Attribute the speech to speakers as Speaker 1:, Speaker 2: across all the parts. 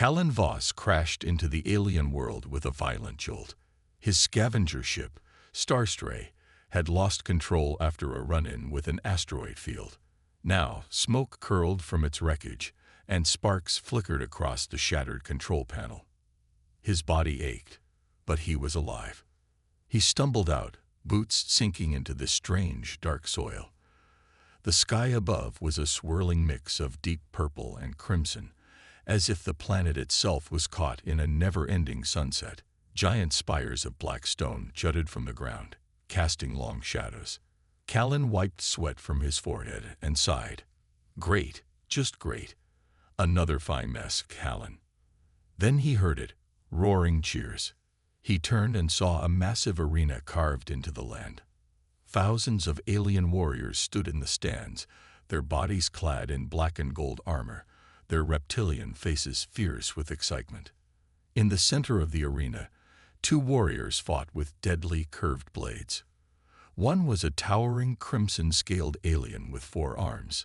Speaker 1: Callan Voss crashed into the alien world with a violent jolt. His scavenger ship, Starstray, had lost control after a run-in with an asteroid field. Now, smoke curled from its wreckage, and sparks flickered across the shattered control panel. His body ached, but he was alive. He stumbled out, boots sinking into the strange, dark soil. The sky above was a swirling mix of deep purple and crimson, as if the planet itself was caught in a never-ending sunset. Giant spires of black stone jutted from the ground, casting long shadows. Callan wiped sweat from his forehead and sighed. Great, just great. Another fine mess, Callan. Then he heard it, roaring cheers. He turned and saw a massive arena carved into the land. Thousands of alien warriors stood in the stands, their bodies clad in black and gold armor, their reptilian faces fierce with excitement. In the center of the arena, two warriors fought with deadly curved blades. One was a towering crimson-scaled alien with 4 arms.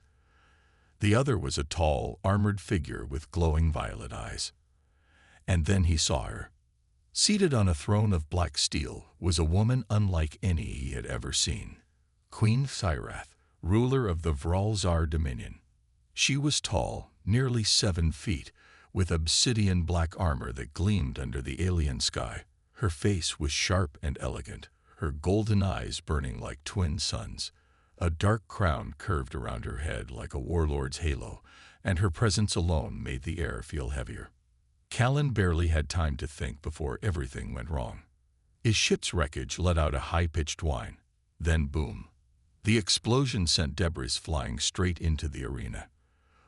Speaker 1: The other was a tall, armored figure with glowing violet eyes. And then he saw her. Seated on a throne of black steel was a woman unlike any he had ever seen. Queen Sirath, ruler of the Vralzar Dominion. She was tall, nearly 7 feet, with obsidian black armor that gleamed under the alien sky. Her face was sharp and elegant, her golden eyes burning like twin suns. A dark crown curved around her head like a warlord's halo, and her presence alone made the air feel heavier. Callan barely had time to think before everything went wrong. His ship's wreckage let out a high-pitched whine. Then boom. The explosion sent debris flying straight into the arena.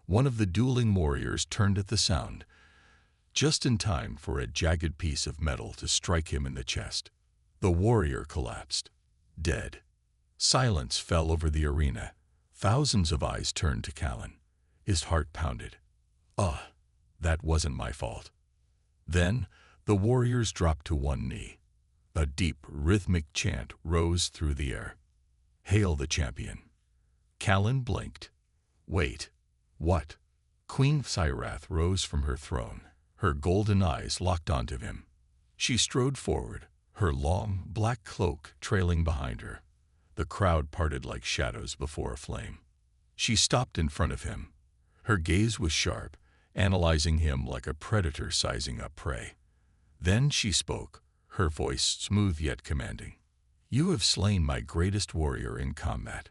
Speaker 1: One of the dueling warriors turned at the sound, just in time for a jagged piece of metal to strike him in the chest. The warrior collapsed, dead. Silence fell over the arena. Thousands of eyes turned to Callan. His heart pounded. That wasn't my fault. Then, the warriors dropped to one knee. A deep, rhythmic chant rose through the air. Hail the champion. Callan blinked. Wait. What? Queen Sirath rose from her throne, her golden eyes locked onto him. She strode forward, her long, black cloak trailing behind her. The crowd parted like shadows before a flame. She stopped in front of him. Her gaze was sharp, analyzing him like a predator sizing up prey. Then she spoke, her voice smooth yet commanding. You have slain my greatest warrior in combat.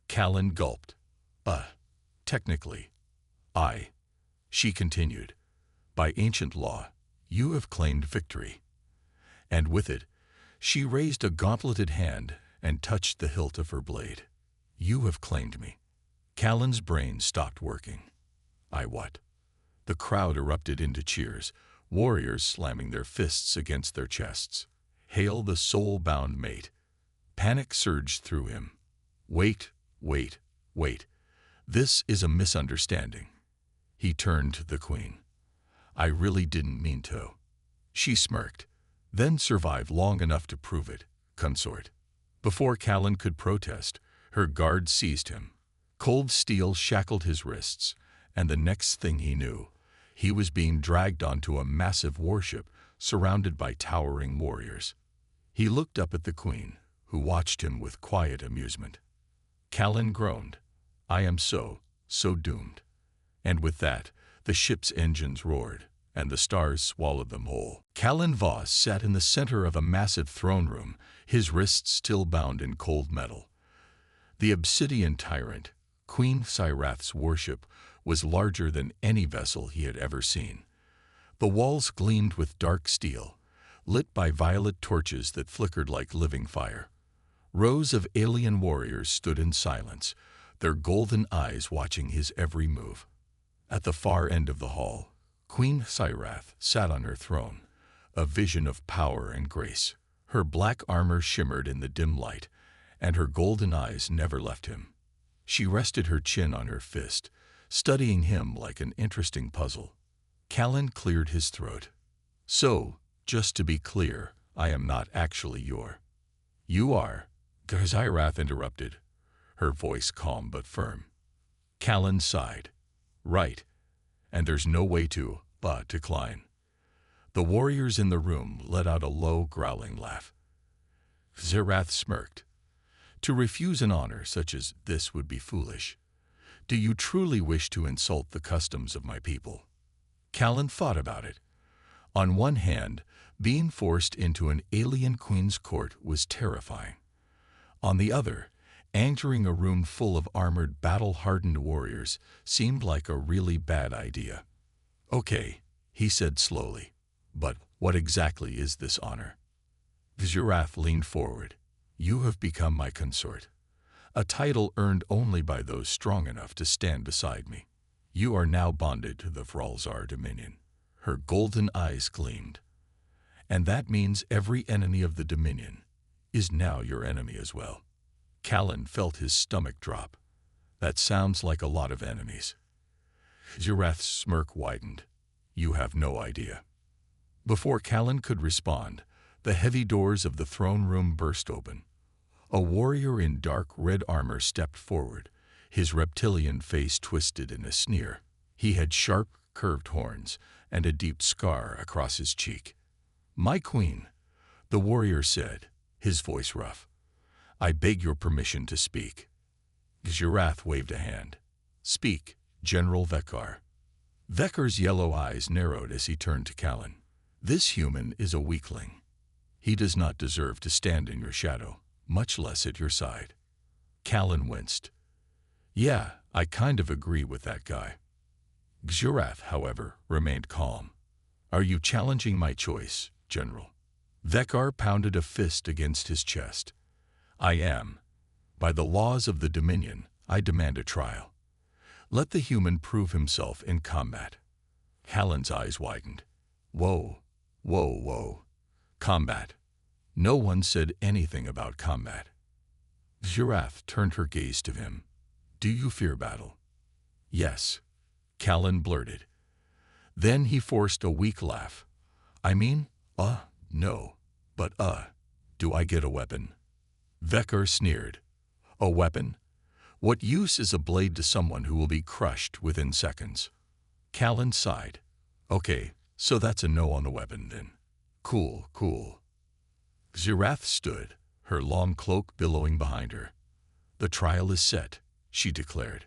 Speaker 1: Callan gulped. Technically. She continued. By ancient law, you have claimed victory. And with it, she raised a gauntleted hand and touched the hilt of her blade. You have claimed me. Callan's brain stopped working. What? The crowd erupted into cheers, warriors slamming their fists against their chests. Hail the soul-bound mate. Panic surged through him. Wait. This is a misunderstanding. He turned to the queen. I really didn't mean to. She smirked. Then survived long enough to prove it, consort. Before Callan could protest, her guard seized him. Cold steel shackled his wrists, and the next thing he knew, he was being dragged onto a massive warship surrounded by towering warriors. He looked up at the queen, who watched him with quiet amusement. Callan groaned. I am so doomed. And with that, the ship's engines roared, and the stars swallowed them whole. Callan Voss sat in the center of a massive throne room, his wrists still bound in cold metal. The obsidian tyrant, Queen Sirath's warship, was larger than any vessel he had ever seen. The walls gleamed with dark steel, lit by violet torches that flickered like living fire. Rows of alien warriors stood in silence, their golden eyes watching his every move. At the far end of the hall, Queen Sirath sat on her throne, a vision of power and grace. Her black armor shimmered in the dim light, and her golden eyes never left him. She rested her chin on her fist, studying him like an interesting puzzle. Callan cleared his throat. So, just to be clear, I am not actually You are, Sirath interrupted, her voice calm but firm. Callan sighed. Right. And there's no way to HFY decline. The warriors in the room let out a low, growling laugh. Zirath smirked. To refuse an honor such as this would be foolish. Do you truly wish to insult the customs of my people? Callan thought about it. On one hand, being forced into an alien queen's court was terrifying. On the other, entering a room full of armored, battle-hardened warriors seemed like a really bad idea. Okay, he said slowly, but what exactly is this honor? Zirath leaned forward. You have become my consort. A title earned only by those strong enough to stand beside me. You are now bonded to the Vralzar Dominion. Her golden eyes gleamed. And that means every enemy of the Dominion is now your enemy as well. Callan felt his stomach drop. That sounds like a lot of enemies. Zirath's smirk widened. You have no idea. Before Callan could respond, the heavy doors of the throne room burst open. A warrior in dark red armor stepped forward, his reptilian face twisted in a sneer. He had sharp, curved horns and a deep scar across his cheek. My queen, the warrior said, his voice rough. I beg your permission to speak. Zirath waved a hand. Speak, General Vekar. Vekar's yellow eyes narrowed as he turned to Callan. This human is a weakling. He does not deserve to stand in your shadow, much less at your side. Callan winced. Yeah, I kind of agree with that guy. Zirath, however, remained calm. Are you challenging my choice, General? Vekar pounded a fist against his chest. I am. By the laws of the Dominion, I demand a trial. Let the human prove himself in combat. Callan's eyes widened. Whoa, whoa, whoa. Combat. No one said anything about combat. Zirath turned her gaze to him. Do you fear battle? Yes. Callan blurted. Then he forced a weak laugh. I mean, no. But, do I get a weapon? Vekar sneered. A weapon? What use is a blade to someone who will be crushed within seconds? Callan sighed. Okay, so that's a no on the weapon then. Cool, cool. Zirath stood, her long cloak billowing behind her. The trial is set, she declared.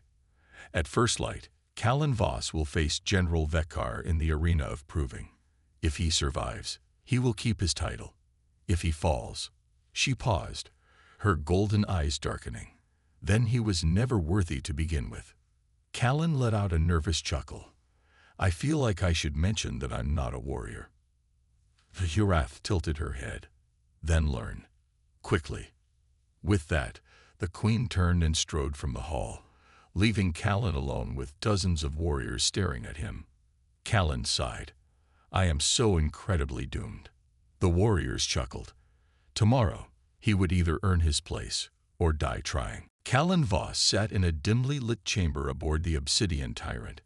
Speaker 1: At first light, Callan Voss will face General Vekar in the arena of proving. If he survives, he will keep his title. If he falls, she paused, her golden eyes darkening. Then he was never worthy to begin with. Callan let out a nervous chuckle. I feel like I should mention that I'm not a warrior. Zirath tilted her head. Then learn. Quickly. With that, the queen turned and strode from the hall, leaving Callan alone with dozens of warriors staring at him. Callan sighed. I am so incredibly doomed. The warriors chuckled. Tomorrow, he would either earn his place or die trying. Callan Voss sat in a dimly lit chamber aboard the Obsidian Tyrant,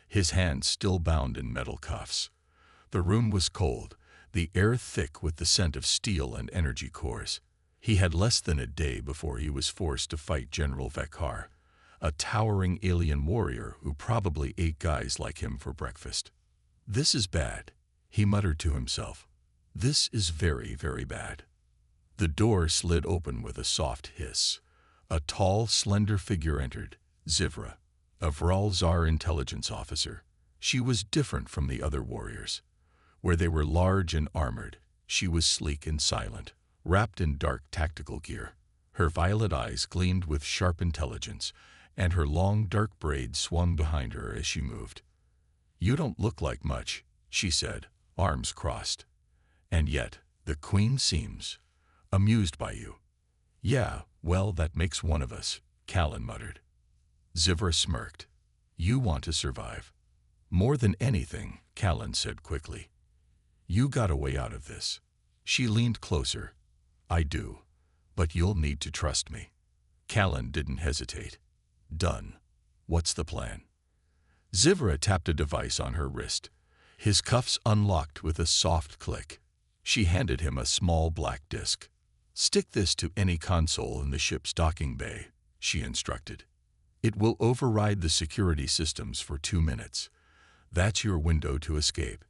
Speaker 1: his hands still bound in metal cuffs. The room was cold, the air thick with the scent of steel and energy cores. He had less than a day before he was forced to fight General Vekar, a towering alien warrior who probably ate guys like him for breakfast. This is bad, he muttered to himself. This is very, very bad. The door slid open with a soft hiss. A tall, slender figure entered, Zivra, a Vralzar intelligence officer. She was different from the other warriors. Where they were large and armored, she was sleek and silent, wrapped in dark tactical gear. Her violet eyes gleamed with sharp intelligence, and her long dark braids swung behind her as she moved. You don't look like much, she said, arms crossed. And yet, the queen seems amused by you. Yeah, well, that makes one of us, Callan muttered. Zivra smirked. You want to survive. More than anything, Callan said quickly. You got a way out of this. She leaned closer. I do, but you'll need to trust me. Callan didn't hesitate. Done. What's the plan? Zivra tapped a device on her wrist. His cuffs unlocked with a soft click. She handed him a small black disc. Stick this to any console in the ship's docking bay, she instructed. It will override the security systems for 2 minutes. That's your window to escape.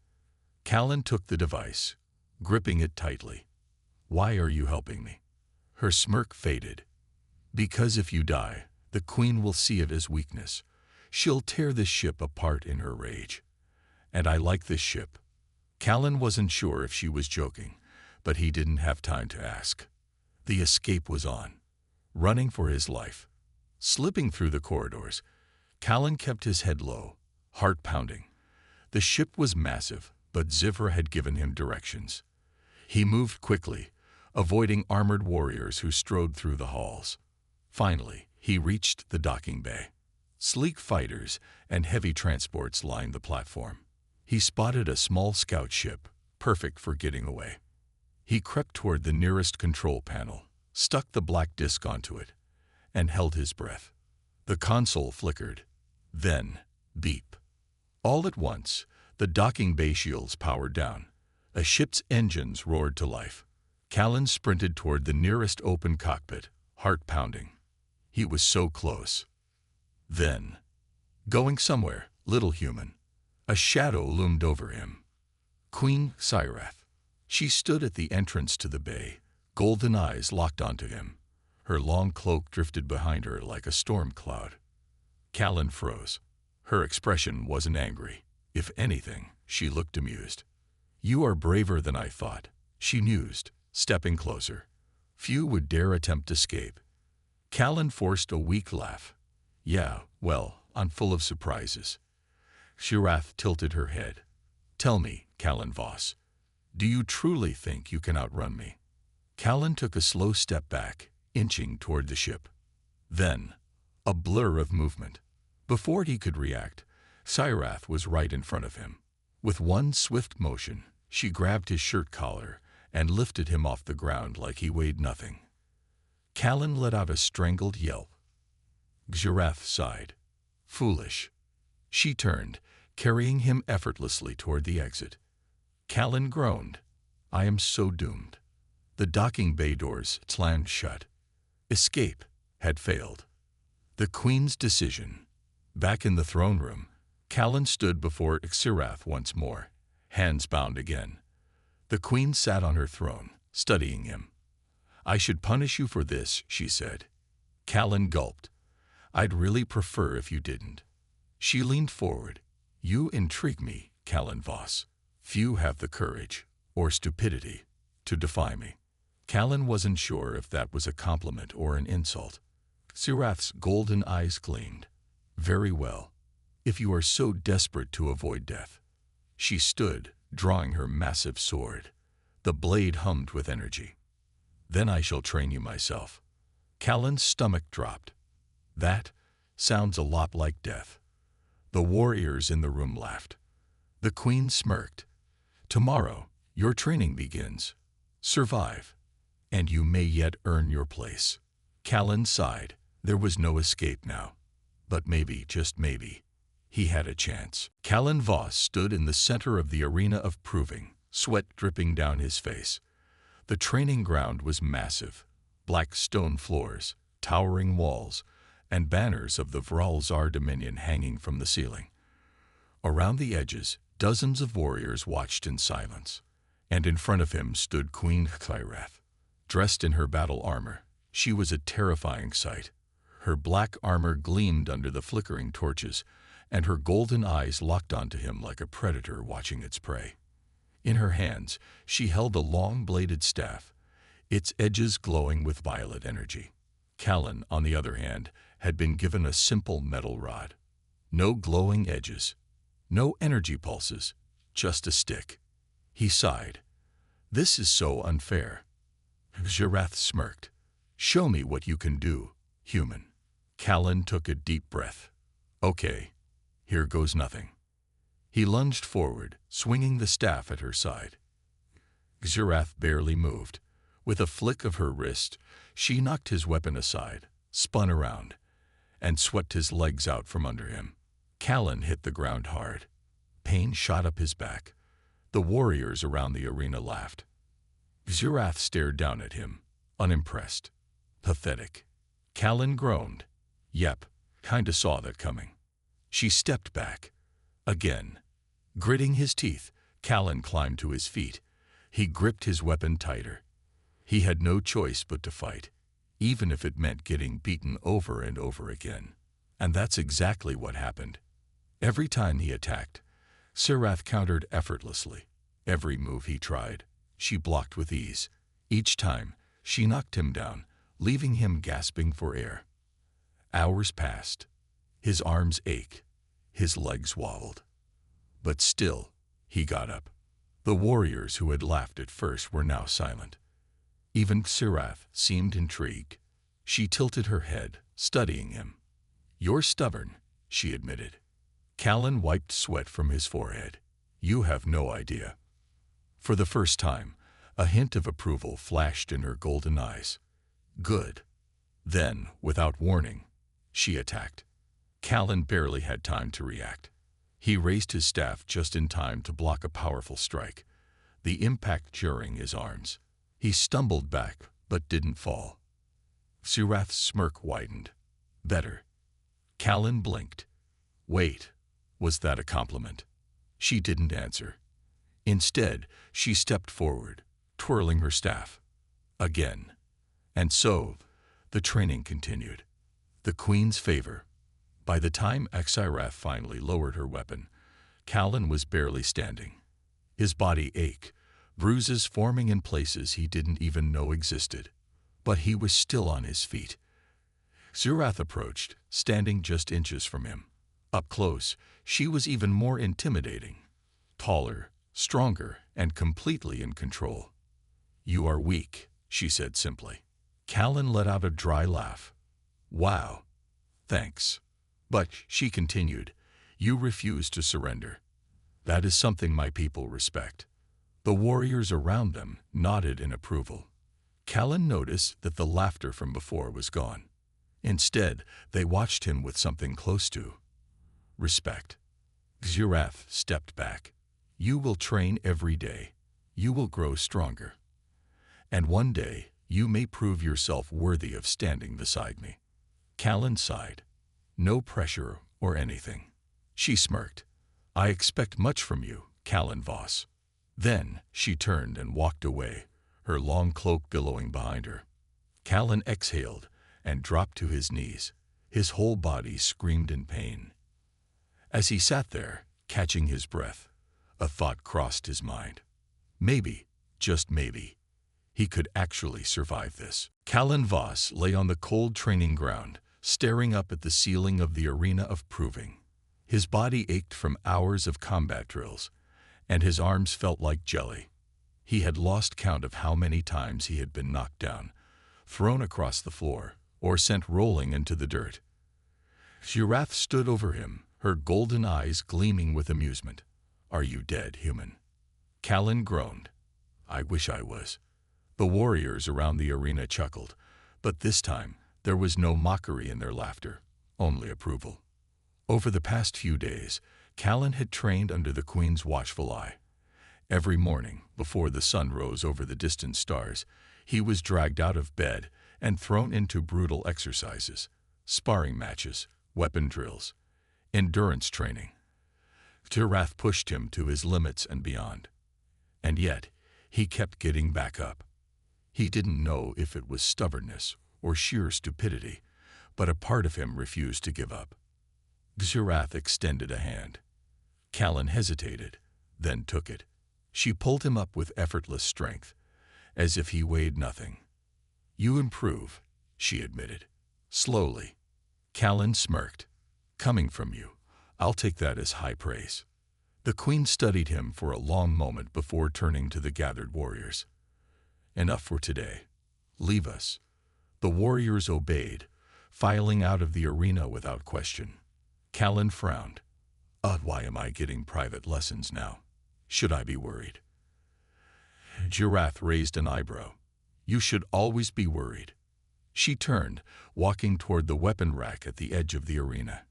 Speaker 1: Callan took the device, gripping it tightly. Why are you helping me? Her smirk faded. Because if you die, the Queen will see it as weakness. She'll tear this ship apart in her rage. And I like this ship. Callan wasn't sure if she was joking, but he didn't have time to ask. The escape was on. Running for his life. Slipping through the corridors, Callan kept his head low, heart pounding. The ship was massive, but Zifra had given him directions. He moved quickly, avoiding armored warriors who strode through the halls. Finally, he reached the docking bay. Sleek fighters and heavy transports lined the platform. He spotted a small scout ship, perfect for getting away. He crept toward the nearest control panel, stuck the black disc onto it, and held his breath. The console flickered. Then, beep. All at once, the docking bay shields powered down. A ship's engines roared to life. Callan sprinted toward the nearest open cockpit, heart pounding. He was so close. Then, going somewhere, little human, a shadow loomed over him. Queen Syrath. She stood at the entrance to the bay, golden eyes locked onto him. Her long cloak drifted behind her like a storm cloud. Callan froze. Her expression wasn't angry. If anything, she looked amused. You are braver than I thought, she mused, stepping closer. Few would dare attempt escape. Callan forced a weak laugh. Yeah, well, I'm full of surprises. Syrath tilted her head. Tell me, Callan Voss, do you truly think you can outrun me? Callan took a slow step back, inching toward the ship. Then, a blur of movement. Before he could react, Syrath was right in front of him. With one swift motion, she grabbed his shirt collar and lifted him off the ground like he weighed nothing. Callan let out a strangled yelp. Syrath sighed. Foolish. She turned, carrying him effortlessly toward the exit. Callan groaned. I am so doomed. The docking bay doors slammed shut. Escape had failed. The Queen's decision. Back in the throne room, Callan stood before Syrath once more, hands bound again. The Queen sat on her throne, studying him. I should punish you for this, she said. Callan gulped. I'd really prefer if you didn't. She leaned forward. You intrigue me, Callan Voss. Few have the courage, or stupidity, to defy me. Callan wasn't sure if that was a compliment or an insult. Syrath's golden eyes gleamed. Very well, if you are so desperate to avoid death. She stood, drawing her massive sword. The blade hummed with energy. Then I shall train you myself. Callan's stomach dropped. That sounds a lot like death. The warriors in the room laughed. The Queen smirked. Tomorrow, your training begins. Survive, and you may yet earn your place. Callan sighed. There was no escape now. But maybe, just maybe, he had a chance. Callan Voss stood in the center of the arena of proving, sweat dripping down his face. The training ground was massive. Black stone floors, towering walls, and banners of the Vralzar Dominion hanging from the ceiling. Around the edges, dozens of warriors watched in silence, and in front of him stood Queen Syrath. Dressed in her battle armor, she was a terrifying sight. Her black armor gleamed under the flickering torches, and her golden eyes locked onto him like a predator watching its prey. In her hands, she held a long-bladed staff, its edges glowing with violet energy. Callan, on the other hand, had been given a simple metal rod. No glowing edges, no energy pulses, just a stick. He sighed. This is so unfair. Syrath smirked. Show me what you can do, human. Callan took a deep breath. Okay, here goes nothing. He lunged forward, swinging the staff at her side. Syrath barely moved. With a flick of her wrist, she knocked his weapon aside, spun around, and swept his legs out from under him. Callan hit the ground hard. Pain shot up his back. The warriors around the arena laughed. Syrath stared down at him, unimpressed. Pathetic. Callan groaned. Yep, kinda saw that coming. She stepped back. Again, Gritting his teeth, Callan climbed to his feet. He gripped his weapon tighter. He had no choice but to fight, even if it meant getting beaten over and over again. And that's exactly what happened. Every time he attacked, Sirath countered effortlessly. Every move he tried, she blocked with ease. Each time, she knocked him down, leaving him gasping for air. Hours passed. His arms ached. His legs wobbled. But still, he got up. The warriors who had laughed at first were now silent. Even Sirath seemed intrigued. She tilted her head, studying him. "You're stubborn," she admitted. Callan wiped sweat from his forehead. "You have no idea." For the first time, a hint of approval flashed in her golden eyes. "Good." Then, without warning, she attacked. Callan barely had time to react. He raised his staff just in time to block a powerful strike, the impact jarring his arms. He stumbled back, but didn't fall. Sirath's smirk widened. "Better." Callan blinked. "Wait, was that a compliment?" She didn't answer. Instead, she stepped forward, twirling her staff. Again. And so, the training continued. The Queen's favor. By the time Sirath finally lowered her weapon, Callan was barely standing. His body ached, bruises forming in places he didn't even know existed. But he was still on his feet. Sirath approached, standing just inches from him. Up close, she was even more intimidating. Taller, stronger, and completely in control. "You are weak," she said simply. Callan let out a dry laugh. "Wow. Thanks." But, she continued, "you refuse to surrender. That is something my people respect." The warriors around them nodded in approval. Callan noticed that the laughter from before was gone. Instead, they watched him with something close to respect. Sirath stepped back. "You will train every day. You will grow stronger. And one day, you may prove yourself worthy of standing beside me." Callan sighed. No pressure or anything. She smirked. "I expect much from you, Callan Voss." Then she turned and walked away, her long cloak billowing behind her. Callan exhaled and dropped to his knees. His whole body screamed in pain. As he sat there, catching his breath, a thought crossed his mind. Maybe, just maybe, he could actually survive this. Callan Voss lay on the cold training ground, staring up at the ceiling of the arena of proving. His body ached from hours of combat drills, and his arms felt like jelly. He had lost count of how many times he had been knocked down, thrown across the floor, or sent rolling into the dirt. Sirath stood over him, her golden eyes gleaming with amusement. "Are you dead, human?" Callan groaned. "I wish I was." The warriors around the arena chuckled, but this time, there was no mockery in their laughter, only approval. Over the past few days, Callan had trained under the Queen's watchful eye. Every morning, before the sun rose over the distant stars, he was dragged out of bed and thrown into brutal exercises, sparring matches, weapon drills, endurance training. Sirath pushed him to his limits and beyond. And yet, he kept getting back up. He didn't know if it was stubbornness or sheer stupidity, but a part of him refused to give up. Sirath extended a hand. Callan hesitated, then took it. She pulled him up with effortless strength, as if he weighed nothing. "You improve," she admitted. Slowly. Callan smirked. "Coming from you, I'll take that as high praise." The Queen studied him for a long moment before turning to the gathered warriors. "Enough for today. Leave us." The warriors obeyed, filing out of the arena without question. Callan frowned. Why am I getting private lessons now? Should I be worried?" Sirath raised an eyebrow. "You should always be worried." She turned, walking toward the weapon rack at the edge of the arena.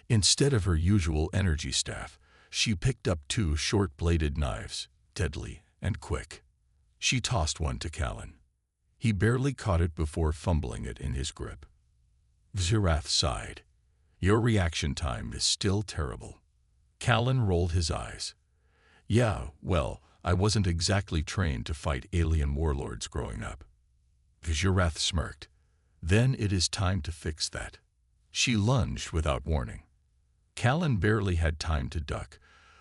Speaker 1: Instead of her usual energy staff, she picked up two short-bladed knives, deadly and quick. She tossed one to Callan. He barely caught it before fumbling it in his grip. Sirath sighed. "Your reaction time is still terrible." Callan rolled his eyes. Yeah, well, I wasn't exactly trained to fight alien warlords growing up. Girath smirked. Then it is time to fix that. She lunged without warning. Callan barely had time to duck,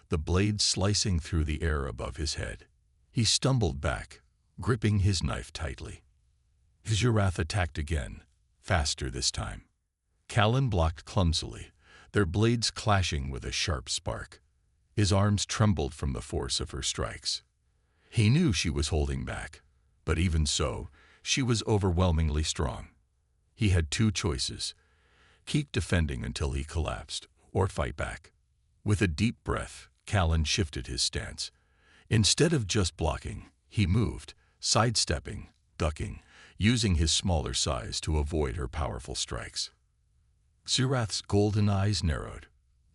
Speaker 1: the blade slicing through the air above his head. He stumbled back, gripping his knife tightly. Girath attacked again, faster this time. Callan blocked clumsily, their blades clashing with a sharp spark. His arms trembled from the force of her strikes. He knew she was holding back, but even so, she was overwhelmingly strong. He had two choices: keep defending until he collapsed, or fight back. With a deep breath, Callan shifted his stance. Instead of just blocking, he moved, sidestepping, ducking, using his smaller size to avoid her powerful strikes. Girath's golden eyes narrowed.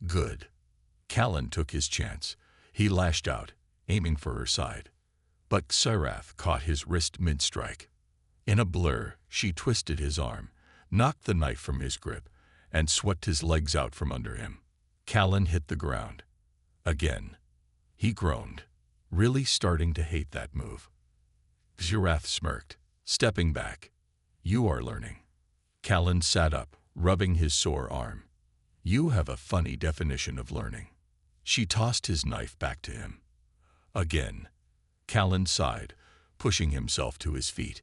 Speaker 1: Good. Callan took his chance. He lashed out, aiming for her side. But Girath caught his wrist mid-strike. In a blur, she twisted his arm, knocked the knife from his grip, and swept his legs out from under him. Callan hit the ground. Again. He groaned, really starting to hate that move. Girath smirked, stepping back. You are learning. Callan sat up, rubbing his sore arm. You have a funny definition of learning. She tossed his knife back to him. Again. Callan sighed, pushing himself to his feet.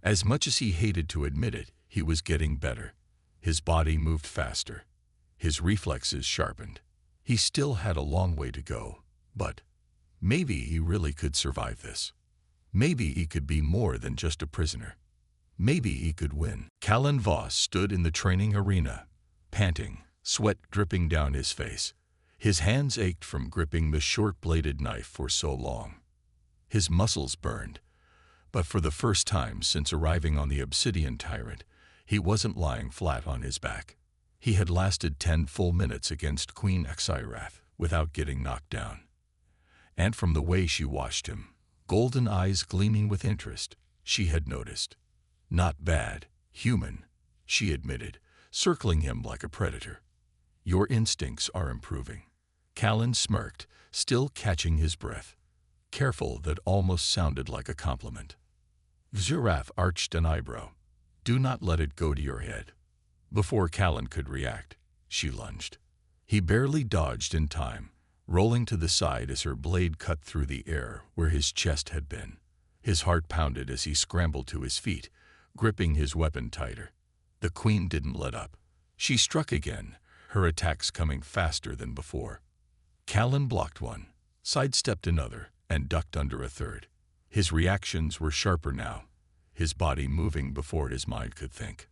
Speaker 1: As much as he hated to admit it, he was getting better. His body moved faster. His reflexes sharpened. He still had a long way to go, but maybe he really could survive this. Maybe he could be more than just a prisoner. Maybe he could win. Callan Voss stood in the training arena, panting, sweat dripping down his face. His hands ached from gripping the short-bladed knife for so long. His muscles burned, but for the first time since arriving on the Obsidian Tyrant, he wasn't lying flat on his back. He had lasted 10 full minutes against Queen Xirath without getting knocked down. And from the way she watched him, golden eyes gleaming with interest, she had noticed. Not bad, human, she admitted, circling him like a predator. Your instincts are improving. Callan smirked, still catching his breath. Careful that almost sounded like a compliment. Girath arched an eyebrow. Do not let it go to your head. Before Callan could react, she lunged. He barely dodged in time, rolling to the side as her blade cut through the air where his chest had been. His heart pounded as he scrambled to his feet, gripping his weapon tighter. The queen didn't let up. She struck again, her attacks coming faster than before. Callan blocked one, sidestepped another, and ducked under a third. His reactions were sharper now, his body moving before his mind could think.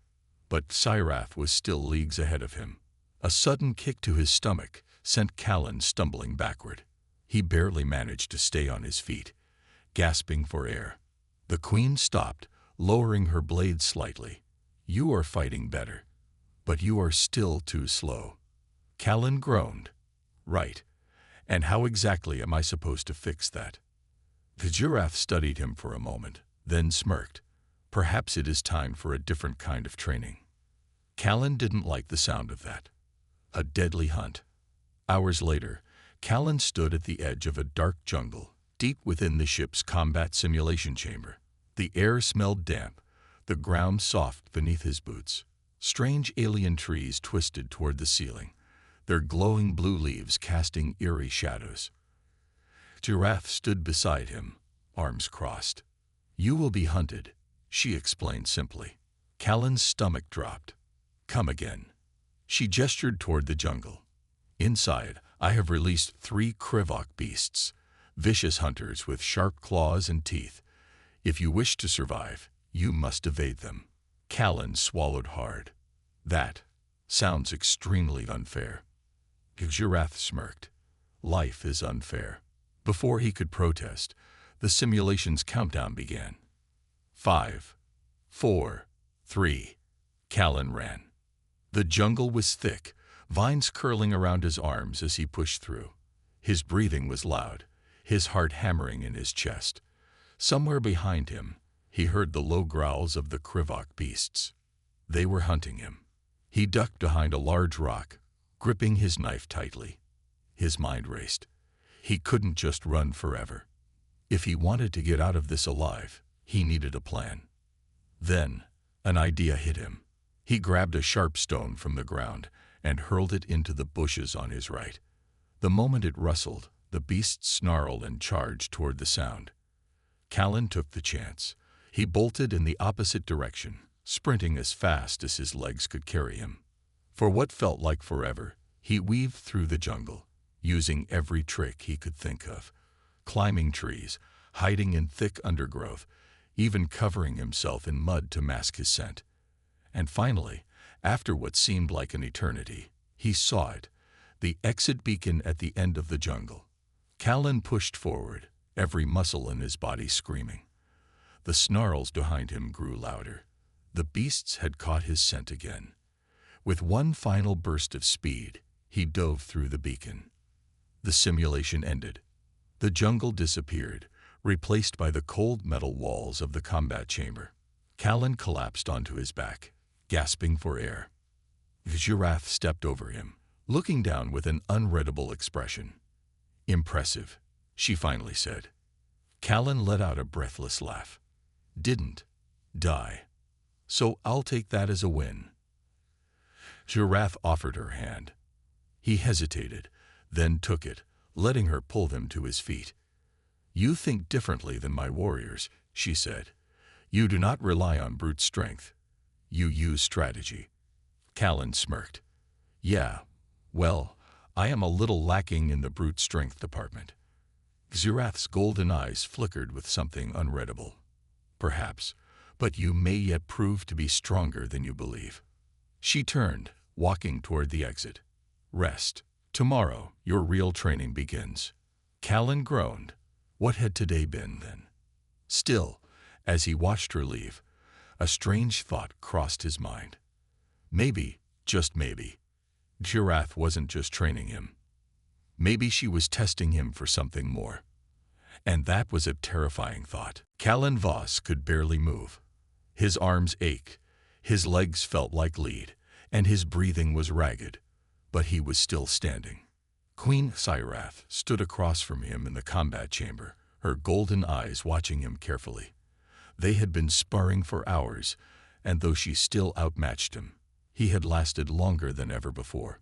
Speaker 1: But Xirath was still leagues ahead of him. A sudden kick to his stomach sent Callan stumbling backward. He barely managed to stay on his feet, gasping for air. The queen stopped, lowering her blade slightly. You are fighting better, but you are still too slow. Callan groaned. Right. And how exactly am I supposed to fix that? The Girath studied him for a moment, then smirked. Perhaps it is time for a different kind of training. Callan didn't like the sound of that. A deadly hunt. Hours later, Callan stood at the edge of a dark jungle, deep within the ship's combat simulation chamber. The air smelled damp, the ground soft beneath his boots. Strange alien trees twisted toward the ceiling, their glowing blue leaves casting eerie shadows. Girath stood beside him, arms crossed. You will be hunted, she explained simply. Callan's stomach dropped. Come again. She gestured toward the jungle. Inside, I have released 3 Krivok beasts, vicious hunters with sharp claws and teeth. If you wish to survive, you must evade them. Callan swallowed hard. That sounds extremely unfair. Girath smirked. Life is unfair. Before he could protest, the simulation's countdown began. 5, 4, 3. Callan ran. The jungle was thick, vines curling around his arms as he pushed through. His breathing was loud, his heart hammering in his chest. Somewhere behind him, he heard the low growls of the Krivok beasts. They were hunting him. He ducked behind a large rock, gripping his knife tightly. His mind raced. He couldn't just run forever. If he wanted to get out of this alive, he needed a plan. Then, an idea hit him. He grabbed a sharp stone from the ground and hurled it into the bushes on his right. The moment it rustled, the beast snarled and charged toward the sound. Callan took the chance. He bolted in the opposite direction, sprinting as fast as his legs could carry him. For what felt like forever, he weaved through the jungle, using every trick he could think of. Climbing trees, hiding in thick undergrowth, even covering himself in mud to mask his scent. And finally, after what seemed like an eternity, he saw it, the exit beacon at the end of the jungle. Callan pushed forward, every muscle in his body screaming. The snarls behind him grew louder. The beasts had caught his scent again. With one final burst of speed, he dove through the beacon. The simulation ended. The jungle disappeared, replaced by the cold metal walls of the combat chamber. Callan collapsed onto his back, gasping for air. Xurath stepped over him, looking down with an unreadable expression. "Impressive," she finally said. Callan let out a breathless laugh. "Didn't die. So I'll take that as a win." Xurath offered her hand. He hesitated, then took it, letting her pull him to his feet. "You think differently than my warriors," she said. "You do not rely on brute strength. You use strategy." Callan smirked. "Yeah, well, I am a little lacking in the brute strength department." Xurath's golden eyes flickered with something unreadable. "Perhaps, but you may yet prove to be stronger than you believe." She turned, walking toward the exit. "Rest. Tomorrow, your real training begins." Callan groaned. What had today been, then? Still, as he watched her leave, a strange thought crossed his mind. Maybe, just maybe, Xurath wasn't just training him. Maybe she was testing him for something more. And that was a terrifying thought. Callan Voss could barely move. His arms ached, his legs felt like lead, and his breathing was ragged. But he was still standing. Queen Xurath stood across from him in the combat chamber, her golden eyes watching him carefully. They had been sparring for hours, and though she still outmatched him, he had lasted longer than ever before.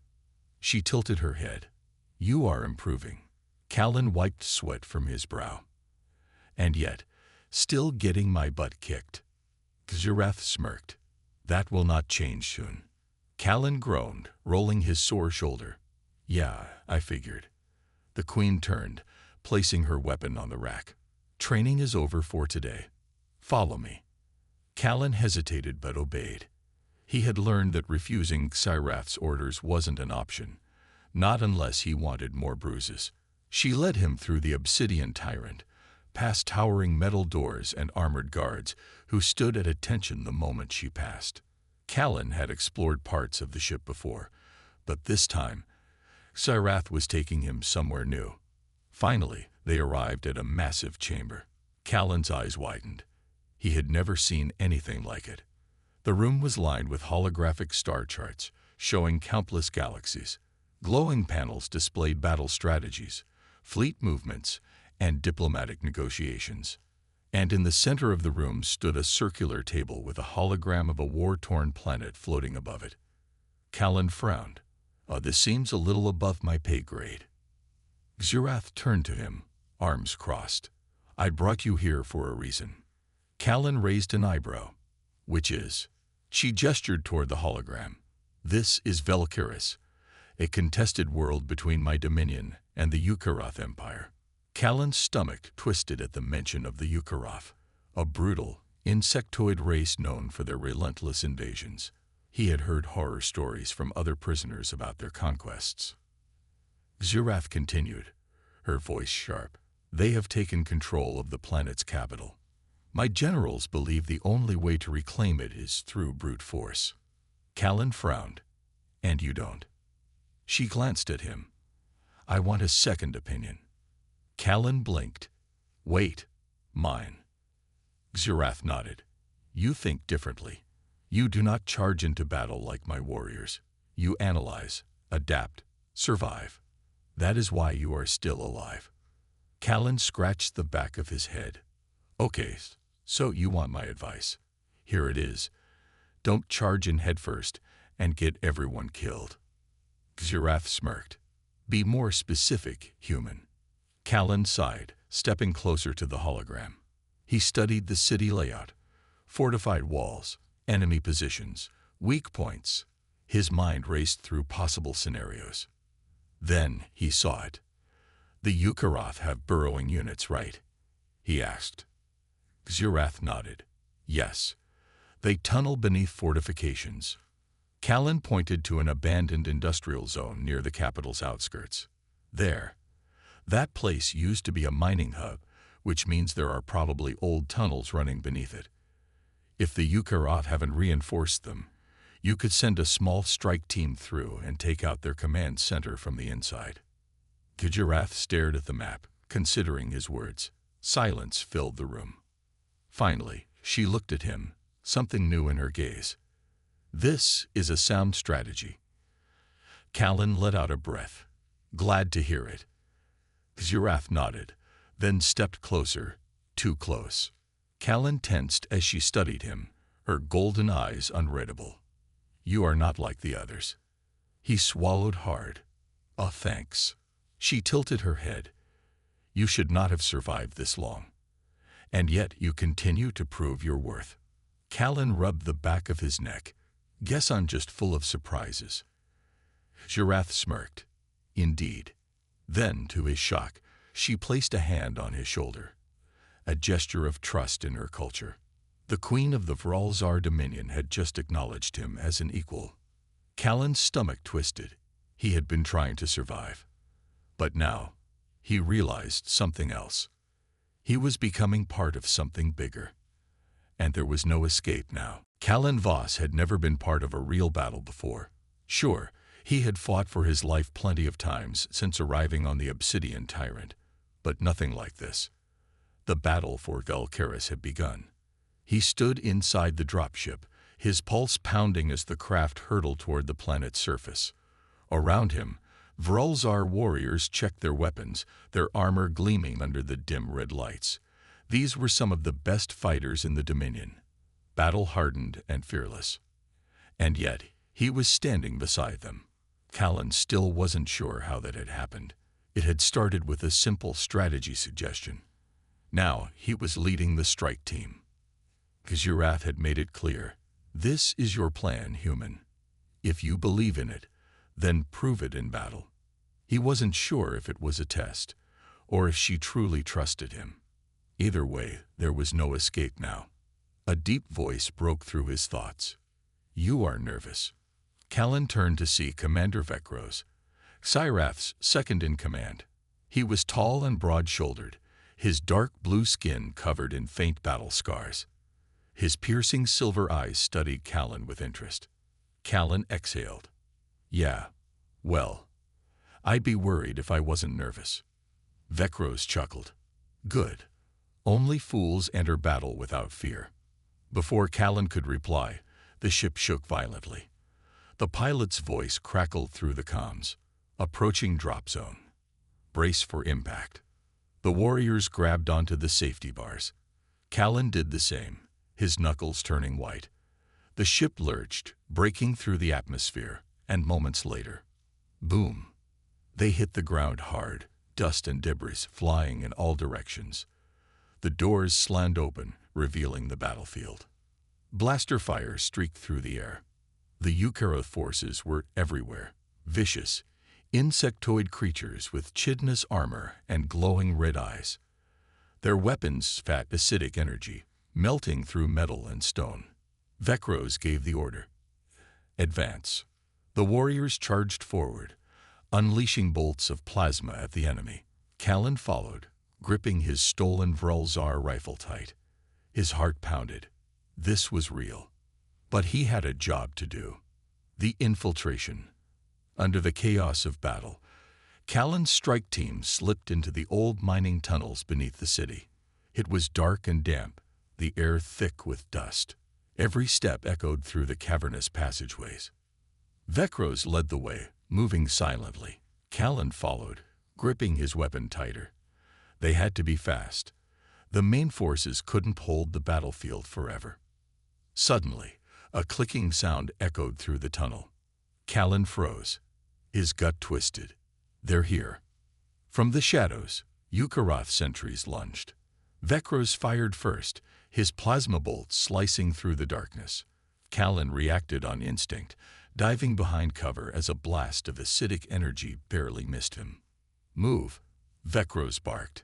Speaker 1: She tilted her head. "You are improving." Callan wiped sweat from his brow. "And yet, still getting my butt kicked." Xurath smirked. "That will not change soon." Callan groaned, rolling his sore shoulder. "Yeah, I figured." The queen turned, placing her weapon on the rack. "Training is over for today. Follow me." Callan hesitated but obeyed. He had learned that refusing Xurath's orders wasn't an option, not unless he wanted more bruises. She led him through the obsidian tyrant, past towering metal doors and armored guards who stood at attention the moment she passed. Callan had explored parts of the ship before, but this time, Xurath was taking him somewhere new. Finally, they arrived at a massive chamber. Callan's eyes widened. He had never seen anything like it. The room was lined with holographic star charts, showing countless galaxies. Glowing panels displayed battle strategies, fleet movements, and diplomatic negotiations. And in the center of the room stood a circular table with a hologram of a war-torn planet floating above it. Callan frowned. This seems a little above my pay grade." Xurath turned to him, arms crossed. "I brought you here for a reason." Callan raised an eyebrow. "Which is?" She gestured toward the hologram. "This is Velkiris, a contested world between my dominion and the Yukaroth Empire." Callan's stomach twisted at the mention of the Yukaroth, a brutal, insectoid race known for their relentless invasions. He had heard horror stories from other prisoners about their conquests. Xurath continued, her voice sharp. "They have taken control of the planet's capital. My generals believe the only way to reclaim it is through brute force." Callan frowned. "And you don't?" She glanced at him. "I want a second opinion." Callan blinked. "Wait, mine." Xurath nodded. "You think differently. You do not charge into battle like my warriors. You analyze, adapt, survive. That is why you are still alive. Callan scratched the back of his head. Okay, so you want my advice. Here it is. Don't charge in headfirst and get everyone killed. Xerath smirked. Be more specific, human. Callan sighed, stepping closer to the hologram. He studied the city layout, fortified walls, enemy positions, weak points. His mind raced through possible scenarios. Then he saw it. The Yukaroth have burrowing units, right? He asked. Xerath nodded. Yes. They tunnel beneath fortifications. Callan pointed to an abandoned industrial zone near the capital's outskirts. There. That place used to be a mining hub, which means there are probably old tunnels running beneath it. If the Yukaroth haven't reinforced them, you could send a small strike team through and take out their command center from the inside. Xerath stared at the map, considering his words. Silence filled the room. Finally, she looked at him, something new in her gaze. This is a sound strategy. Callan let out a breath, glad to hear it. Xerath nodded, then stepped closer, too close. Callan tensed as she studied him, her golden eyes unreadable. You are not like the others. He swallowed hard. Oh, thanks. She tilted her head. You should not have survived this long. And yet you continue to prove your worth. Callan rubbed the back of his neck. Guess I'm just full of surprises. Xerath smirked. Indeed. Then, to his shock, she placed a hand on his shoulder. A gesture of trust in her culture. The queen of the Vralzar Dominion had just acknowledged him as an equal. Callan's stomach twisted. He had been trying to survive. But now, he realized something else. He was becoming part of something bigger. And there was no escape now. Callan Voss had never been part of a real battle before. Sure, he had fought for his life plenty of times since arriving on the Obsidian Tyrant, but nothing like this. The battle for Gulcaris had begun. He stood inside the dropship, his pulse pounding as the craft hurtled toward the planet's surface. Around him, Vralzar warriors checked their weapons, their armor gleaming under the dim red lights. These were some of the best fighters in the Dominion, battle-hardened and fearless. And yet, he was standing beside them. Callan still wasn't sure how that had happened. It had started with a simple strategy suggestion. Now, he was leading the strike team. Xerath had made it clear. This is your plan, human. If you believe in it, then prove it in battle. He wasn't sure if it was a test, or if she truly trusted him. Either way, there was no escape now. A deep voice broke through his thoughts. You are nervous. Callan turned to see Commander Vekros, Xerath's second-in-command. He was tall and broad-shouldered, his dark blue skin covered in faint battle scars. His piercing silver eyes studied Callan with interest. Callan exhaled. Yeah, well, I'd be worried if I wasn't nervous. Vekros chuckled. Good. Only fools enter battle without fear. Before Callan could reply, the ship shook violently. The pilot's voice crackled through the comms. Approaching drop zone. Brace for impact. The warriors grabbed onto the safety bars. Callan did the same, his knuckles turning white. The ship lurched, breaking through the atmosphere, and moments later, boom. They hit the ground hard, dust and debris flying in all directions. The doors slammed open, revealing the battlefield. Blaster fire streaked through the air. The Yukaroth forces were everywhere, vicious, insectoid creatures with chitinous armor and glowing red eyes. Their weapons spat acidic energy, melting through metal and stone. Vekros gave the order. Advance. The warriors charged forward, unleashing bolts of plasma at the enemy. Callan followed, gripping his stolen Vralzar rifle tight. His heart pounded. This was real. But he had a job to do. The infiltration. Under the chaos of battle, Callan's strike team slipped into the old mining tunnels beneath the city. It was dark and damp, the air thick with dust. Every step echoed through the cavernous passageways. Vekros led the way, moving silently. Callan followed, gripping his weapon tighter. They had to be fast. The main forces couldn't hold the battlefield forever. Suddenly, a clicking sound echoed through the tunnel. Callan froze. His gut twisted. They're here. From the shadows, Yukaroth sentries lunged. Vekros fired first, his plasma bolts slicing through the darkness. Callan reacted on instinct, diving behind cover as a blast of acidic energy barely missed him. Move, Vekros barked.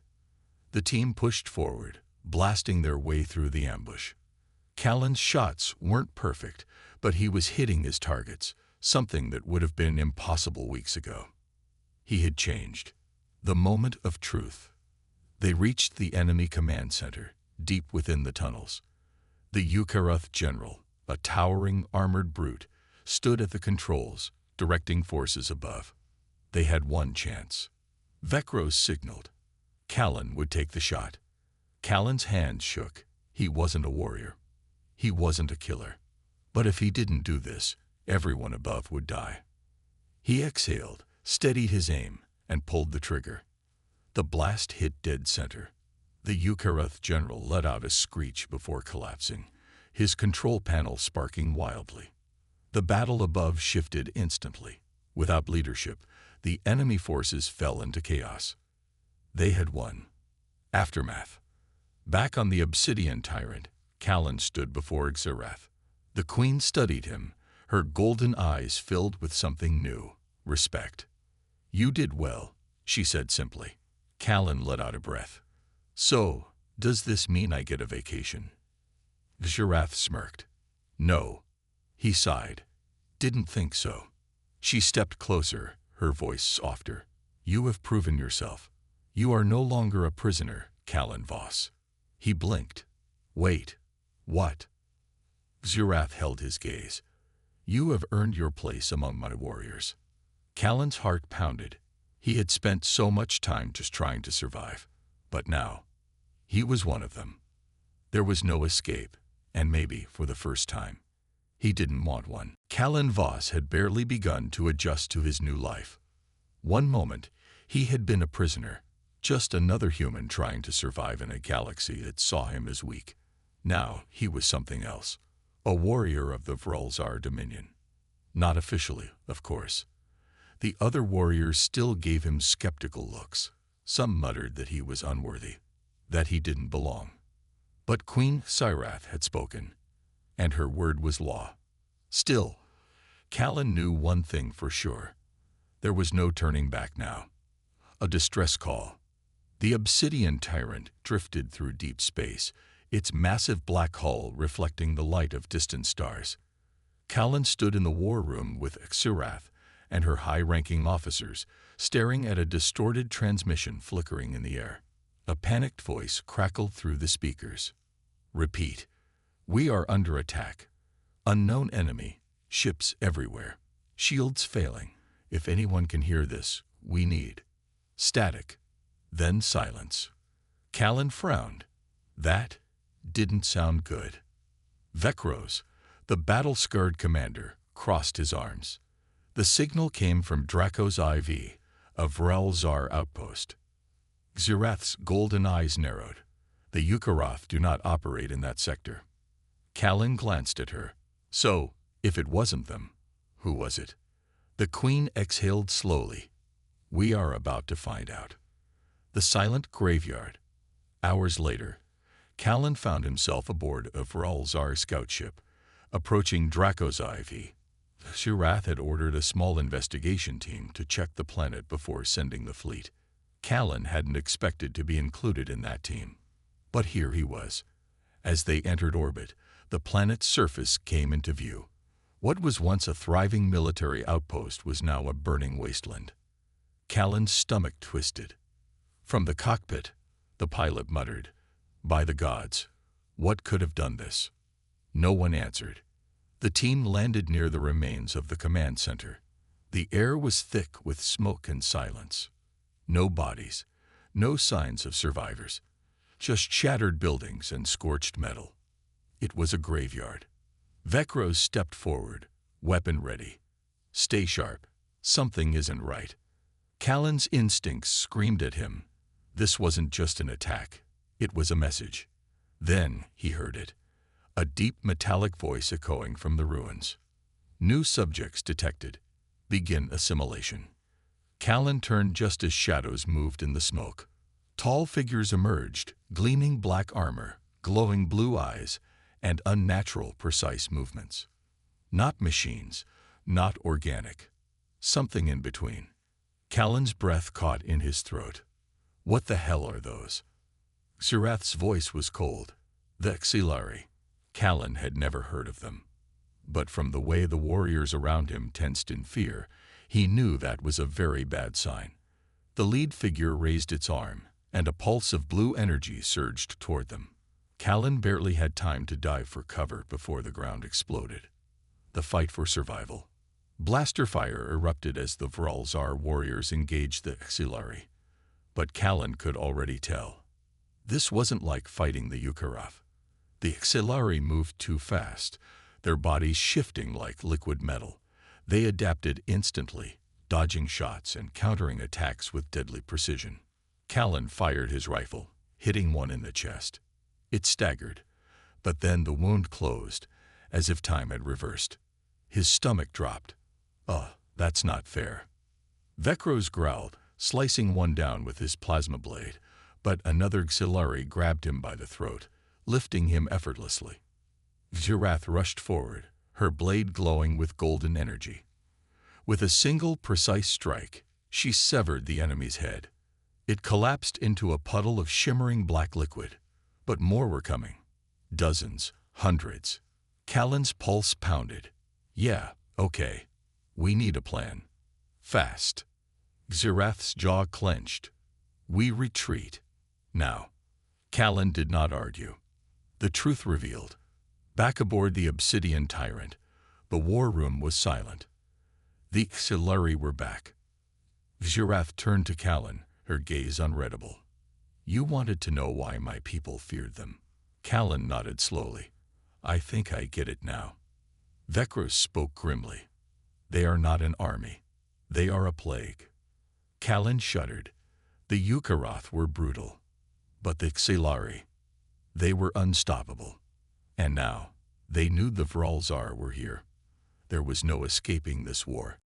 Speaker 1: The team pushed forward, blasting their way through the ambush. Callan's shots weren't perfect, but he was hitting his targets, something that would have been impossible weeks ago. He had changed. The moment of truth. They reached the enemy command center, deep within the tunnels. The Yukaroth general, a towering armored brute, stood at the controls, directing forces above. They had one chance. Vekros signaled. Callan would take the shot. Callan's hands shook. He wasn't a warrior. He wasn't a killer. But if he didn't do this, everyone above would die. He exhaled, steadied his aim, and pulled the trigger. The blast hit dead center. The Yukaroth general let out a screech before collapsing, his control panel sparking wildly. The battle above shifted instantly. Without leadership, the enemy forces fell into chaos. They had won. Aftermath. Back on the Obsidian Tyrant, Callan stood before Xerath. The queen studied him, her golden eyes filled with something new, respect. "You did well," she said simply. Callan let out a breath. "So, does this mean I get a vacation?" Xerath smirked. "No." He sighed. "Didn't think so." She stepped closer, her voice softer. "You have proven yourself. You are no longer a prisoner, Callan Voss." He blinked. "Wait. What?" Xerath held his gaze. "You have earned your place among my warriors." Callan's heart pounded. He had spent so much time just trying to survive. But now, he was one of them. There was no escape, and maybe, for the first time, he didn't want one. Callan Voss had barely begun to adjust to his new life. One moment, he had been a prisoner, just another human trying to survive in a galaxy that saw him as weak. Now he was something else, a warrior of the Vrulzar Dominion. Not officially, of course. The other warriors still gave him skeptical looks. Some muttered that he was unworthy, that he didn't belong. But Queen Xerath had spoken, and her word was law. Still, Callan knew one thing for sure. There was no turning back now. A distress call. The Obsidian Tyrant drifted through deep space, its massive black hull reflecting the light of distant stars. Callan stood in the war room with Xerath and her high-ranking officers, staring at a distorted transmission flickering in the air. A panicked voice crackled through the speakers. "Repeat. We are under attack. Unknown enemy. Ships everywhere. Shields failing. If anyone can hear this, we need." Static. Then silence. Callan frowned. That didn't sound good. Vekros, the battle-scarred commander, crossed his arms. The signal came from Draco's IV, a Vrulzar outpost. Xerath's golden eyes narrowed. The Yukaroth do not operate in that sector. Callan glanced at her. So, if it wasn't them, who was it? The queen exhaled slowly. "We are about to find out." The silent graveyard. Hours later, Callan found himself aboard a Vrulzar scout ship, approaching Draco's IV. Xerath had ordered a small investigation team to check the planet before sending the fleet. Callan hadn't expected to be included in that team. But here he was. As they entered orbit, the planet's surface came into view. What was once a thriving military outpost was now a burning wasteland. Callan's stomach twisted. From the cockpit, the pilot muttered, "By the gods, what could have done this?" No one answered. The team landed near the remains of the command center. The air was thick with smoke and silence. No bodies, no signs of survivors, just shattered buildings and scorched metal. It was a graveyard. Vekros stepped forward, weapon ready. "Stay sharp. Something isn't right." Callan's instincts screamed at him. This wasn't just an attack. It was a message. Then he heard it. A deep metallic voice echoing from the ruins. New subjects detected. Begin assimilation. Callan turned just as shadows moved in the smoke. Tall figures emerged, gleaming black armor, glowing blue eyes, and unnatural, precise movements. Not machines, not organic. Something in between. Callan's breath caught in his throat. What the hell are those? Xerath's voice was cold. The Xilari. Callan had never heard of them. But from the way the warriors around him tensed in fear, he knew that was a very bad sign. The lead figure raised its arm, and a pulse of blue energy surged toward them. Callan barely had time to dive for cover before the ground exploded. The fight for survival. Blaster fire erupted as the Vralzar warriors engaged the Xilari. But Callan could already tell. This wasn't like fighting the Ukarath. The Xilari moved too fast, their bodies shifting like liquid metal. They adapted instantly, dodging shots and countering attacks with deadly precision. Callan fired his rifle, hitting one in the chest. It staggered, but then the wound closed, as if time had reversed. His stomach dropped. That's not fair. Vekros growled, slicing one down with his plasma blade, but another Xilari grabbed him by the throat, lifting him effortlessly. Xerath rushed forward, her blade glowing with golden energy. With a single precise strike, she severed the enemy's head. It collapsed into a puddle of shimmering black liquid. But more were coming. Dozens, hundreds. Callan's pulse pounded. Yeah, okay. We need a plan. Fast. Xerath's jaw clenched. We retreat. Now. Callan did not argue. The truth revealed. Back aboard the Obsidian Tyrant, the war room was silent. The Xilari were back. Xerath turned to Callan, her gaze unreadable. You wanted to know why my people feared them. Callan nodded slowly. I think I get it now. Vekros spoke grimly. They are not an army. They are a plague. Callan shuddered. The Ukarath were brutal. But the Xilari, they were unstoppable. And now, they knew the Vralzar were here. There was no escaping this war.